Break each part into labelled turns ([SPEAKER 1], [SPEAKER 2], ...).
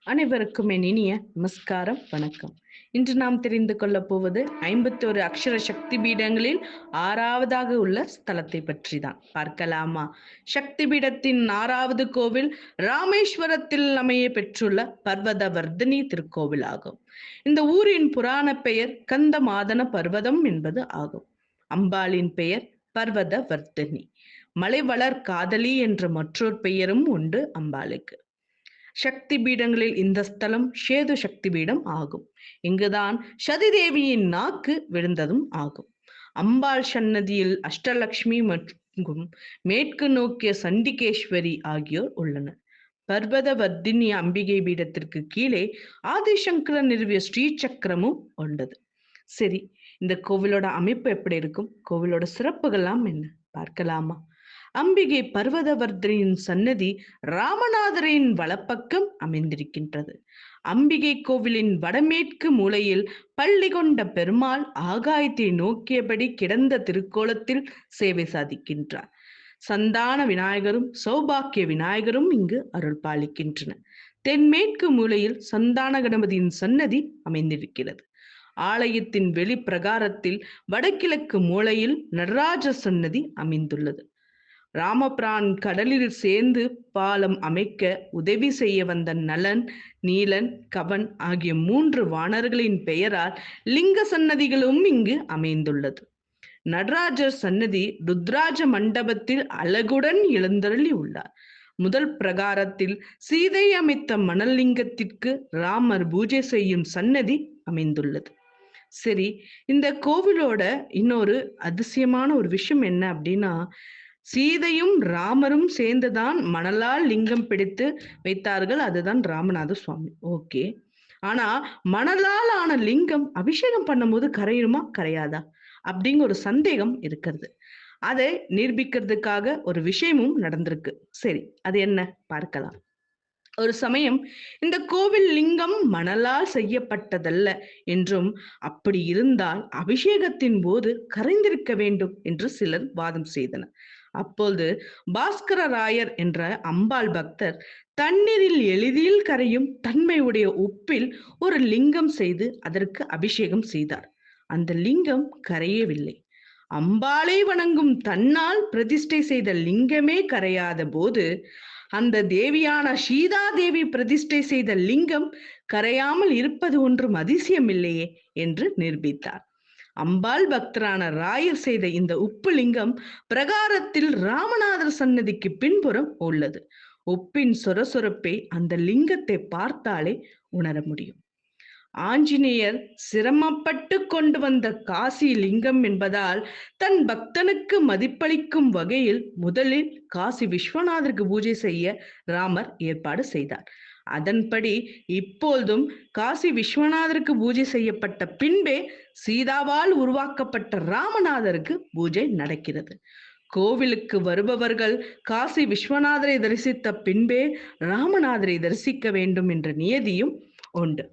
[SPEAKER 1] அனைவருக்கும் என் இனிய நமஸ்காரம், வணக்கம். இன்று நாம் தெரிந்து கொள்ளப் போவது 51 அக்ஷர சக்தி பீடங்களில் 6வதாக உள்ள ஸ்தலத்தை பற்றி தான். பார்க்கலாமா? சக்தி பீடத்தின் 6வது கோவில் ராமேஸ்வரத்தில் அமைய பெற்றுள்ள பர்வதவர்தினி திருக்கோவில் ஆகும். இந்த ஊரின் புராண பெயர் கந்தமாதன பர்வதம் என்பது ஆகும். அம்பாளின் பெயர் பர்வதவர்தினி. மலைவளர் காதலி என்ற மற்றொரு பெயரும் உண்டு அம்பாளுக்கு. சக்தி பீடங்களில் இந்த ஸ்தலம் சேது சக்தி பீடம் ஆகும். இங்குதான் சதிதேவியின் நாக்கு விழுந்ததும் ஆகும். அம்பாள் சன்னதியில் அஷ்டலட்சுமி மற்றும் மேற்கு நோக்கிய சண்டிகேஸ்வரி ஆகியோர் உள்ளனர். பர்வதவர்தினி அம்பிகை பீடத்திற்கு கீழே ஆதிசங்கரர் நிறுவிய ஸ்ரீ சக்கரமும் உண்டது. சரி, இந்த கோவிலோட அமைப்பு எப்படி இருக்கும், கோவிலோட சிறப்புகள்லாம் என்ன பார்க்கலாமா? அம்பிகை பர்வதவர்தினியின் சன்னதி ராமநாதரின் வலப்பக்கம் அமைந்திருக்கின்றது. அம்பிகை கோவிலின் வடமேற்கு மூலையில் பள்ளி கொண்ட பெருமாள் ஆகாயத்தை நோக்கியபடி கிடந்த திருக்கோலத்தில் சேவை சாதிக்கின்றார். சந்தான விநாயகரும் சௌபாக்கிய விநாயகரும் இங்கு அருள் பாலிக்கின்றனர். தென்மேற்கு மூலையில் சந்தான கணபதியின் சன்னதி அமைந்திருக்கிறது. ஆலயத்தின் வெளிப்பிரகாரத்தில் வடகிழக்கு மூலையில் நடராஜர் சன்னதி அமைந்துள்ளது. ராமபிரான் கடலில் சேர்ந்து பாலம் அமைக்க உதவி செய்ய வந்த நலன், நீலன், கவன் ஆகிய 3 வானர்களின் பெயரால் லிங்க சன்னதிகளும் இங்கு அமைந்துள்ளது. நடராஜர் சன்னதி ருத்ராஜ மண்டபத்தில் அழகுடன் எழுந்தருளி உள்ளார். முதல் பிரகாரத்தில் சீதை அமைத்த மணல் லிங்கத்திற்கு ராமர் பூஜை செய்யும் சன்னதி அமைந்துள்ளது. சரி, இந்த கோவிலோட இன்னொரு அதிசயமான ஒரு விஷயம் என்ன அப்படின்னா, சீதையும் ராமரும் சேர்ந்துதான் மணலால் லிங்கம் பிடித்து வைத்தார்கள். அதுதான் ராமநாத சுவாமி. ஓகே, ஆனா மணலால் ஆன லிங்கம் அபிஷேகம் பண்ணும்போது கரையுமா கரையாதா அப்படிங்கிற ஒரு சந்தேகம் இருக்கிறது. அதை நிரூபிக்கிறதுக்காக ஒரு விஷயமும் நடந்திருக்கு. சரி, அது என்ன பார்க்கலாம். ஒரு சமயம் இந்த கோவில் லிங்கம் மணலால் செய்யப்பட்டதல்ல என்றும், அப்படி இருந்தால் அபிஷேகத்தின் போது கரைந்திருக்க வேண்டும் என்று சிலர் வாதம் செய்தனர். அப்போது பாஸ்கர ராயர் என்ற அம்பாள் பக்தர் தண்ணீரில் எளிதில் கரையும் தன்மையுடைய உப்பில் ஒரு லிங்கம் செய்து அதற்கு அபிஷேகம் செய்தார். அந்த லிங்கம் கரையவில்லை. அம்பாளை வணங்கும் தன்னால் பிரதிஷ்டை செய்த லிங்கமே கரையாத போது அந்த தேவியான சீதா தேவி பிரதிஷ்டை செய்த லிங்கம் கரையாமல் இருப்பது ஒன்றும் அதிசயமில்லையே என்று நிரூபித்தார். அம்பாள் பக்தரான ராயர் செய்த இந்த உப்பு லிங்கம் பிரகாரத்தில் ராமநாதர் சன்னதிக்கு பின்புறம் உள்ளது. உப்பின் சொரசொரப்பை அந்த லிங்கத்தை பார்த்தாலே உணர முடியும். ஆஞ்சநேயர் சிரமப்பட்டு கொண்டு வந்த காசி லிங்கம் என்பதால் தன் பக்தனுக்கு மதிப்பளிக்கும் வகையில் முதலில் காசி விஸ்வநாதருக்கு பூஜை செய்ய ராமர் ஏற்பாடு செய்தார். அதன்படி இப்போதும் காசி விஸ்வநாதருக்கு பூஜை செய்யப்பட்ட பின்பே சீதாவால் உருவாக்கப்பட்ட ராமநாதருக்கு பூஜை நடக்கிறது. கோவிலுக்கு வருபவர்கள் காசி விஸ்வநாதரை தரிசித்த பின்பே ராமநாதரை தரிசிக்க வேண்டும் என்ற நியதியும் உண்டு.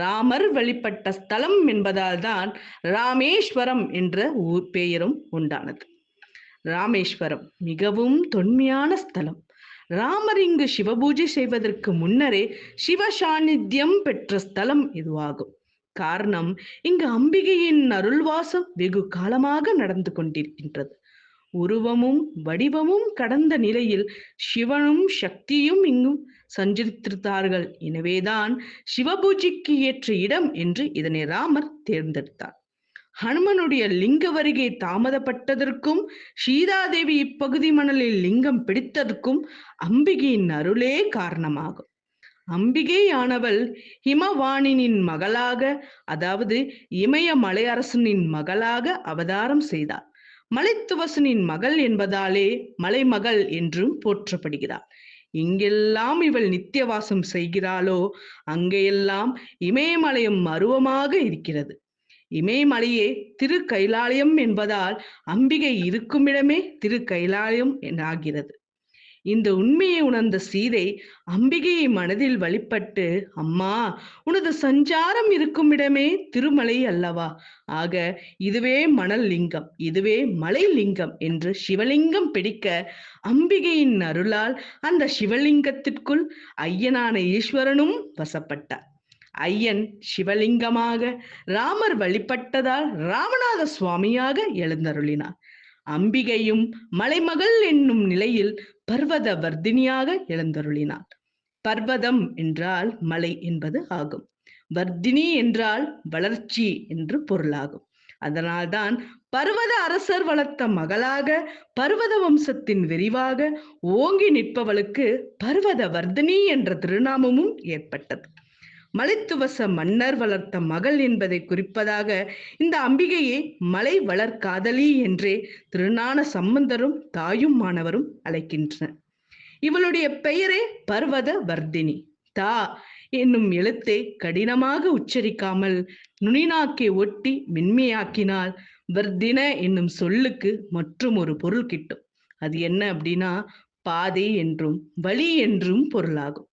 [SPEAKER 1] ராமர் வழிபட்ட ஸ்தலம் என்பதால் தான் ராமேஸ்வரம் என்ற ஊர் பெயரும் உண்டானது. ராமேஸ்வரம் மிகவும் தொன்மையான ஸ்தலம். ராமர் இங்கு சிவபூஜை செய்வதற்கு முன்னரே சிவ சாநித்தியம் பெற்ற ஸ்தலம் இதுவாகும். காரணம், இங்கு அம்பிகையின் அருள்வாசம் வெகு காலமாக நடந்து கொண்டிருக்கின்றது. உருவமும் வடிவமும் கடந்த நிலையில் சிவனும் சக்தியும் இங்கும் சஞ்சரித்திருந்தார்கள். எனவேதான் சிவபூஜைக்கு ஏற்ற இடம் என்று இதனை ராமர் தேர்ந்தெடுத்தார். ஹனுமனுடைய லிங்க வருகை தாமதப்பட்டதற்கும் சீதாதேவி இப்பகுதி மணலில் லிங்கம் பிடித்ததற்கும் அம்பிகையின் அருளே காரணமாகும். அம்பிகையானவள் ஹிமவாணினின் மகளாக, அதாவது இமய மலையரசனின் மகளாக அவதாரம் செய்தார். மலைத்துவசனின் மகள் என்பதாலே மலைமகள் என்றும் போற்றப்படுகிறார். எங்கெல்லாம் இவள் நித்தியவாசம் செய்கிறாளோ அங்கெல்லாம் இமயமலையும் அருவமாக இருக்கிறது. இமயமலையே திரு கைலாயம் என்பதால் அம்பிகை இருக்குமிடமே திரு கைலாயம் ஆகிறது. இந்த உண்மையை உணர்ந்த சீதை அம்பிகையை மனதில் வழிபட்டு, அம்மா, உனது சஞ்சாரம் இருக்கும் இடமே திருமலை அல்லவா? ஆக இதுவே மணல் லிங்கம், இதுவே மலை லிங்கம் என்று சிவலிங்கம் பிடிக்க, அம்பிகையின் அருளால் அந்த சிவலிங்கத்திற்குள் ஐயனான ஈஸ்வரனும் வசப்பட்டார். ஐயன் சிவலிங்கமாக, ராமர் வழிபட்டதால் ராமநாத சுவாமியாக எழுந்தருளினார். அம்பிகையும் மலைமகள் என்னும் நிலையில் பர்வத வர்தினியாக எழுந்தருளினார். பர்வதம் என்றால் மலை என்பது ஆகும். வர்தினி என்றால் வளர்ச்சி என்று பொருளாகும். அதனால்தான் பர்வத அரசர் வளர்த்த மகளாக, பர்வத வம்சத்தின் விரிவாக ஓங்கி நிற்பவளுக்கு பர்வத வர்தினி என்ற திருநாமமும் ஏற்பட்டது. மலைத்துவச மன்னர் வளர்த்த மகள் என்பதை குறிப்பதாக இந்த அம்பிகையை மலை வளர் காதலி என்றே திருஞான சம்பந்தரும் தாயும் மாணவரும் அழைக்கின்றனர். இவளுடைய பெயரே பர்வத வர்தினி. தா என்னும் எழுத்தை கடினமாக உச்சரிக்காமல் நுனிநாக்கை ஒட்டி மென்மையாக்கினால் வர்தின என்னும் சொல்லுக்கு மற்றும் ஒரு பொருள் கிட்டும். அது என்ன அப்படின்னா, பாதை என்றும் வழி என்றும் பொருளாகும்.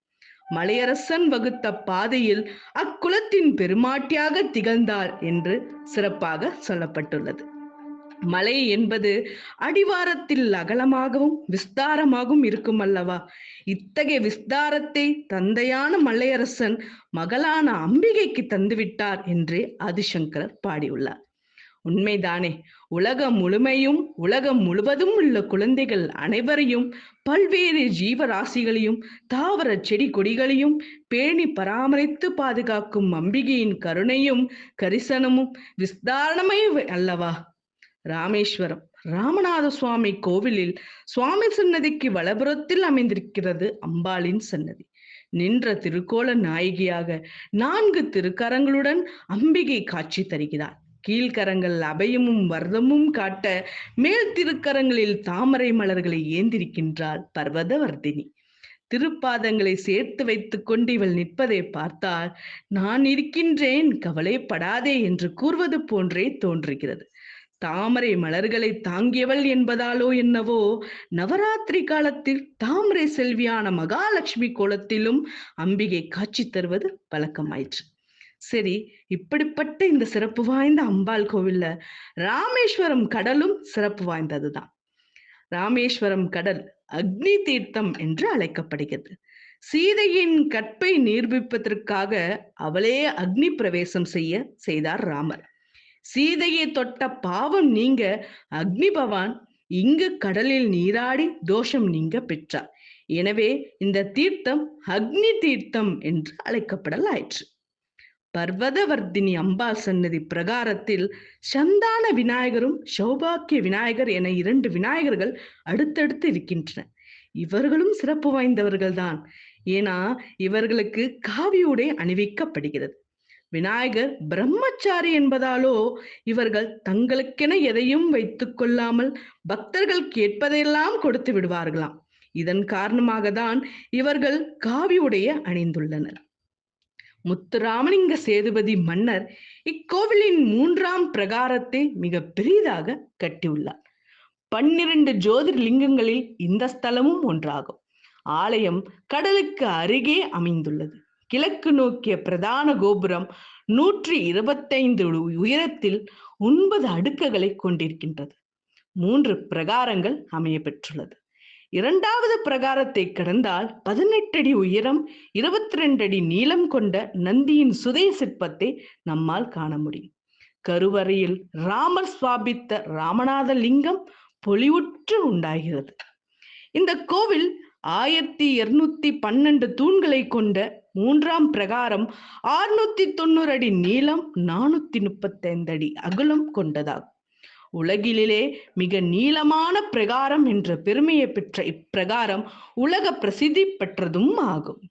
[SPEAKER 1] மலையரசன் வகுத்த பாதையில் அக்குலத்தின் பெருமாட்டியாக திகழ்ந்தாள் என்று சிறப்பாக சொல்லப்பட்டுள்ளது. மலை என்பது அடிவாரத்தில் அகலமாகவும் விஸ்தாரமாகவும் இருக்கும் அல்லவா? இத்தகைய விஸ்தாரத்தை தந்தையான மலையரசன் மகளான அம்பிகைக்கு தந்துவிட்டார் என்றே ஆதிசங்கரர் பாடியுள்ளார். உண்மைதானே? உலகம் முழுவதும் உள்ள குழந்தைகள் அனைவரையும், பல்வேறு ஜீவராசிகளையும், தாவர செடி கொடிகளையும் பேணி பராமரித்து பாதுகாக்கும் அம்பிகையின் கருணையும் கரிசனமும் விஸ்தாரணமே அல்லவா? ராமேஸ்வரம் ராமநாத சுவாமி கோவிலில் சுவாமி சன்னதிக்கு வலப்புறத்தில் அமைந்திருக்கிறது அம்பாளின் சன்னதி. நின்ற திருக்கோல நாயகியாக 4 திருக்கரங்களுடன் அம்பிகை காட்சி தருகிறார். கீழ்கரங்கள் அபயமும் வர்தமும் காட்ட, மேல் திருக்கரங்களில் தாமரை மலர்களை ஏந்திருக்கின்றாள் பர்வதவர்தினி. திருப்பாதங்களை சேர்த்து வைத்துக் கொண்டு இவள் நிற்பதை பார்த்தால், நான் இருக்கின்றேன், கவலைப்படாதே என்று கூறுவது போன்றே தோன்றுகிறது. தாமரை மலர்களை தாங்கியவள் என்பதாலோ என்னவோ, நவராத்திரி காலத்தில் தாமரை செல்வியான மகாலட்சுமி கோலத்திலும் அம்பிகை காட்சி தருவது பழக்கமாயிற்று. சரி, இப்படிப்பட்ட இந்த சிறப்பு வாய்ந்த அம்பாள் கோவில்ல ராமேஸ்வரம் கடலும் சிறப்பு வாய்ந்ததுதான். ராமேஸ்வரம் கடல் அக்னி தீர்த்தம் என்று அழைக்கப்படுகிறது. சீதையின் கற்பை நிரூபிப்பதற்காக அவளே அக்னி பிரவேசம் செய்தார் ராமர். சீதையை தொட்ட பாவம் நீங்க அக்னி பகவான் இங்கு கடலில் நீராடி தோஷம் நீங்க பெற்றார். எனவே இந்த தீர்த்தம் அக்னி தீர்த்தம் என்று அழைக்கப்படலாயிற்று. பர்வதவர்தினி அம்பாள் சன்னதி பிரகாரத்தில் சந்தான விநாயகரும் சௌபாக்கிய விநாயகர் என 2 விநாயகர்கள் அடுத்தடுத்து இருக்கின்றன. இவர்களும் சிறப்பு வாய்ந்தவர்கள் தான். ஏன்னா இவர்களுக்கு காவி உடை அணிவிக்கப்படுகிறது. விநாயகர் பிரம்மச்சாரி என்பதாலோ இவர்கள் தங்களுக்கென எதையும் வைத்துக் கொள்ளாமல் பக்தர்கள் கேட்பதையெல்லாம் கொடுத்து விடுவார்களாம். இதன் காரணமாக தான் இவர்கள் காவி உடைய அணிந்துள்ளனர். முத்துராமலிங்க சேதுபதி மன்னர் இக்கோவிலின் 3ஆம் பிரகாரத்தை மிக பெரிதாக கட்டியுள்ளார். 12 ஜோதிர்லிங்கங்களில் இந்த ஸ்தலமும் ஒன்றாகும். ஆலயம் கடலுக்கு அருகே அமைந்துள்ளது. கிழக்கு நோக்கிய பிரதான கோபுரம் 125 உயரத்தில் 9 அடுக்குகளை கொண்டிருக்கின்றது. 3 பிரகாரங்கள் அமைய பெற்றுள்ளது. 2வது பிரகாரத்தை கடந்தால் 18 அடி உயரம், 22 அடி நீளம் கொண்ட நந்தியின் சுதை சிற்பத்தை நம்மால் காண முடியும். கருவறையில் ராமர் ஸ்வாபித்த ராமநாத லிங்கம் பொலிவுற்று உண்டாகிறது. இந்த கோவில் 1212 தூண்களை கொண்ட 3ஆம் பிரகாரம் 690 அடி நீளம், 435 அடி அகலம் கொண்டதாகும். உலகிலே மிக நீளமான பிரகாரம் என்ற பெருமையை பெற்ற இப்பிரகாரம் உலக பிரசித்தி பெற்றதும் ஆகும்.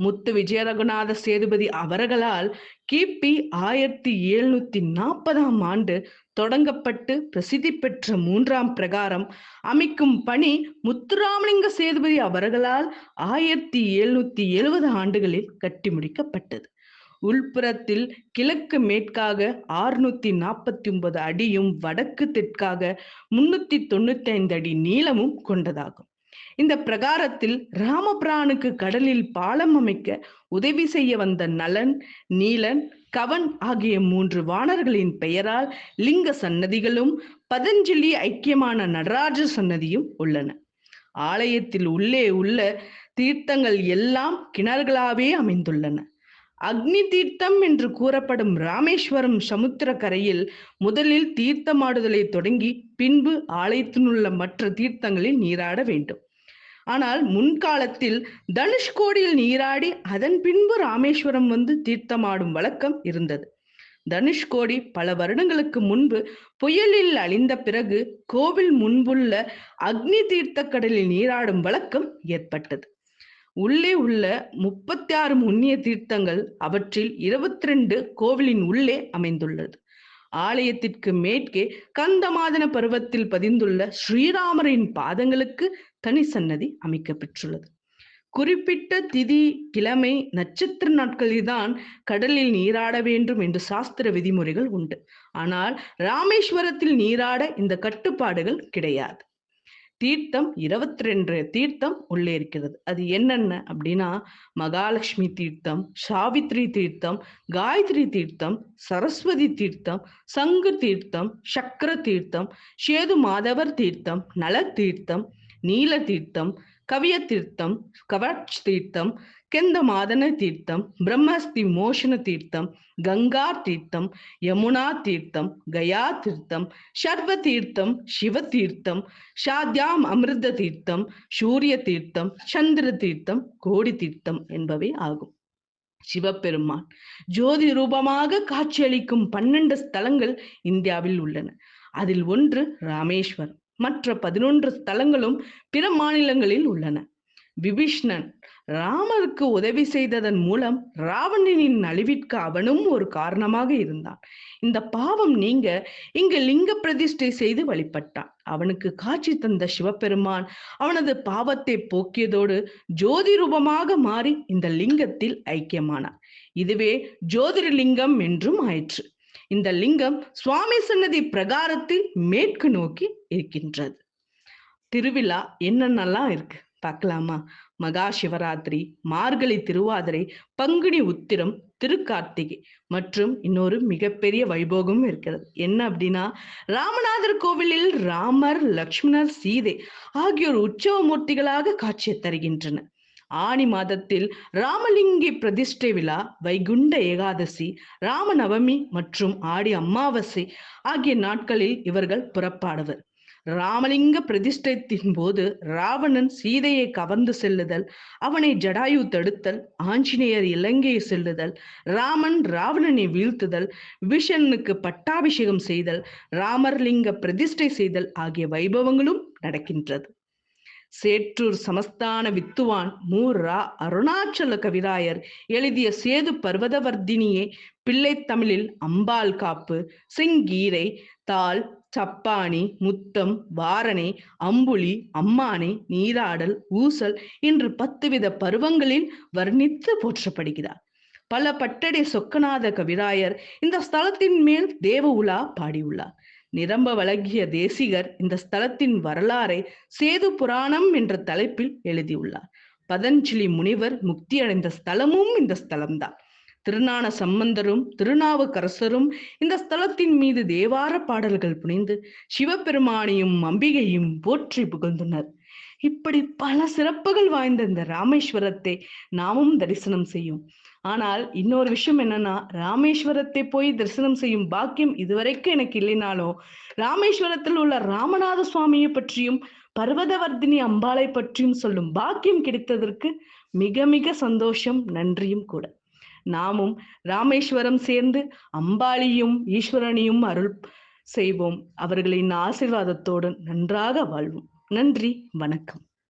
[SPEAKER 1] முத்து விஜயரகுநாத சேதுபதி அவர்களால் கிபி 1740ஆம் ஆண்டு தொடங்கப்பட்டு பிரசித்தி பெற்ற 3ஆம் பிரகாரம் அமைக்கும் பணி முத்துராமலிங்க சேதுபதி அவர்களால் 1770 ஆண்டுகளில் கட்டி முடிக்கப்பட்டது. உள்புறத்தில் கிழக்கு மேற்காக 649 அடியும், வடக்கு தெற்காக 395 அடி நீளமும் கொண்டதாகும். இந்த பிரகாரத்தில் ராமபிரானுக்கு கடலில் பாலம் அமைக்க உதவி செய்ய வந்த நலன், நீலன், கவன் ஆகிய 3 வாணர்களின் பெயரால் லிங்க சன்னதிகளும் பதஞ்சலி ஐக்கியமான நடராஜர் சன்னதியும் உள்ளன. ஆலயத்தில் உள்ளே உள்ள தீர்த்தங்கள் எல்லாம் கிணறுகளாவே அமைந்துள்ளன. அக்னி தீர்த்தம் என்று கூறப்படும் ராமேஸ்வரம் சமுத்திர கரையில் முதலில் தீர்த்தமாடுதலை தொடங்கி பின்பு ஆலயத்தினுள்ள மற்ற தீர்த்தங்களில் நீராட வேண்டும். ஆனால் முன்காலத்தில் தனுஷ்கோடியில் நீராடி அதன் பின்பு ராமேஸ்வரம் வந்து தீர்த்தமாடும் வழக்கம் இருந்தது. தனுஷ்கோடி பல வருடங்களுக்கு முன்பு புயலில் அழிந்த பிறகு கோவில் முன்புள்ள அக்னி தீர்த்த கடலில் நீராடும் வழக்கம் ஏற்பட்டது. உள்ளே உள்ள 36 முன்னிய தீர்த்தங்கள், அவற்றில் 22 கோவிலின் உள்ளே அமைந்துள்ளது. ஆலயத்திற்கு மேற்கே கந்தமாதன பருவத்தில் பதிந்துள்ள ஸ்ரீராமரின் பாதங்களுக்கு தனி சன்னதி அமைக்கப்பெற்றுள்ளது. குறிப்பிட்ட திதி, கிழமை, நட்சத்திர நாட்களில்தான் கடலில் நீராட வேண்டும் என்று சாஸ்திர விதிமுறைகள் உண்டு. ஆனால் ராமேஸ்வரத்தில் நீராட இந்த கட்டுப்பாடுகள் கிடையாது. தீர்த்தம் 22 தீர்த்தம் உள்ளே இருக்கிறது. அது என்னென்ன அப்படின்னா, மகாலட்சுமி தீர்த்தம், சாவித்ரி தீர்த்தம், காயத்ரி தீர்த்தம், சரஸ்வதி தீர்த்தம், சங்கு தீர்த்தம், சக்கர தீர்த்தம், சேது மாதவர் தீர்த்தம், நல தீர்த்தம், நீல தீர்த்தம், கவிய தீர்த்தம், கவச் தீர்த்தம், கெந்தமாதன தீர்த்தம், பிரம்மஸ்தி மோஷன தீர்த்தம், கங்கா தீர்த்தம், யமுனா தீர்த்தம், கயா தீர்த்தம், சர்வ தீர்த்தம், சிவ தீர்த்தம், ஷாத்யாம் அமிர்த தீர்த்தம், சூரிய தீர்த்தம், சந்திர தீர்த்தம், கோடி தீர்த்தம் என்பவை ஆகும். சிவபெருமான் ஜோதி ரூபமாக காட்சியளிக்கும் 12 ஸ்தலங்கள் இந்தியாவில் உள்ளன. அதில் ஒன்று ராமேஸ்வரம். மற்ற 11 ஸ்தலங்களும் பிற மாநிலங்களில் உள்ளன. விபீஷ்ணன் ராமருக்கு உதவி செய்ததன் மூலம் ராவணனின் அழிவிற்கு அவனும் ஒரு காரணமாக இருந்தான். இந்த பாவம் நீங்க இங்கு லிங்க பிரதிஷ்டை செய்து வழிபட்டான். அவனுக்கு காட்சி தந்த சிவபெருமான் அவனது பாவத்தை போக்கியதோடு ஜோதி ரூபமாக மாறி இந்த லிங்கத்தில் ஐக்கியமானார். இதுவே ஜோதிர்லிங்கம் என்றும் ஆயிற்று. இந்த லிங்கம் சுவாமி சன்னதி பிரகாரத்தில் மேற்கு நோக்கி இருக்கின்றது. திருவிழா என்னென்னலாம் இருக்கு பார்க்கலாமா? மகா சிவராத்திரி, மார்கழி திருவாதிரை, பங்குனி உத்திரம், திருக்கார்த்திகை மற்றும் இன்னொரு மிகப்பெரிய வைபோகம் இருக்கிறது. என்ன அப்படின்னா, ராமநாதர் கோவிலில் ராமர், லக்ஷ்மணர், சீதை ஆகியோர் உற்சவ மூர்த்திகளாக காட்சி தருகின்றனர். ஆனி மாதத்தில் ராமலிங்கி பிரதிஷ்டை விழா, வைகுண்ட ஏகாதசி, ராமநவமி மற்றும் ஆடி அமாவாசை ஆகிய நாட்களில் இவர்கள் புறப்பாடுவர். ராமலிங்க பிரதிஷ்டத்தின் போது ராவணன் சீதையை கவர்ந்து செல்லுதல், அவனை ஜடாயு தடுத்தல், ஆஞ்சநேயர் இலங்கையை செல்லுதல், ராமன் ராவணனை வீழ்த்துதல், விபீஷணனுக்கு பட்டாபிஷேகம் செய்தல், ராமர்லிங்க பிரதிஷ்டை செய்தல் ஆகிய வைபவங்களும் நடக்கின்றது. சேற்றூர் சமஸ்தான வித்துவான் மூரா அருணாச்சல கவிராயர் எழுதிய சேது பர்வதவர்தினியே பிள்ளை தமிழில் அம்பாள் காப்பு, செங்கீரை, தாள், சப்பானி, முத்தம், வாரணை, அம்புலி, அம்மானை, நீராடல், ஊசல் என்று 10 வித பருவங்களில் வர்ணித்து போற்றப்படுகிறார். பல பட்டடை சொக்கநாத கவிராயர் இந்த ஸ்தலத்தின் மேல் தேவ உலா பாடியுள்ளார். நிரம்ப வழங்கிய தேசிகர் இந்த ஸ்தலத்தின் வரலாறை சேது புராணம் என்ற தலைப்பில் எழுதியுள்ளார். பதஞ்சலி முனிவர் முக்தி அடைந்த ஸ்தலமும் இந்த ஸ்தலம்தான். திருஞான சம்பந்தரும் திருநாவுக்கரசரும் இந்த ஸ்தலத்தின் மீது தேவார பாடல்கள் புனைந்து சிவபெருமானையும் அம்பிகையும் போற்றி புகழ்ந்தனர். இப்படி பல சிறப்புகள் வாய்ந்த இந்த ராமேஸ்வரத்தை நாமும் தரிசனம் செய்யும். ஆனால் இன்னொரு விஷயம் என்னன்னா, ராமேஸ்வரத்தை போய் தரிசனம் செய்யும் பாக்கியம் இதுவரைக்கும் எனக்கு இல்லைனாலும் ராமேஸ்வரத்தில் உள்ள ராமநாத சுவாமியை பற்றியும் பர்வதவர்தினி அம்பாளை பற்றியும் சொல்லும் பாக்கியம் கிடைத்ததற்கு மிக மிக சந்தோஷம், நன்றியும் கூட. நாமும் ராமேஸ்வரம் சேர்ந்து அம்பாளையும் ஈஸ்வரனையும் அருள் செய்வோம். அவர்களின் ஆசீர்வாதத்தோடு நன்றாக வாழ்வோம். நன்றி, வணக்கம்.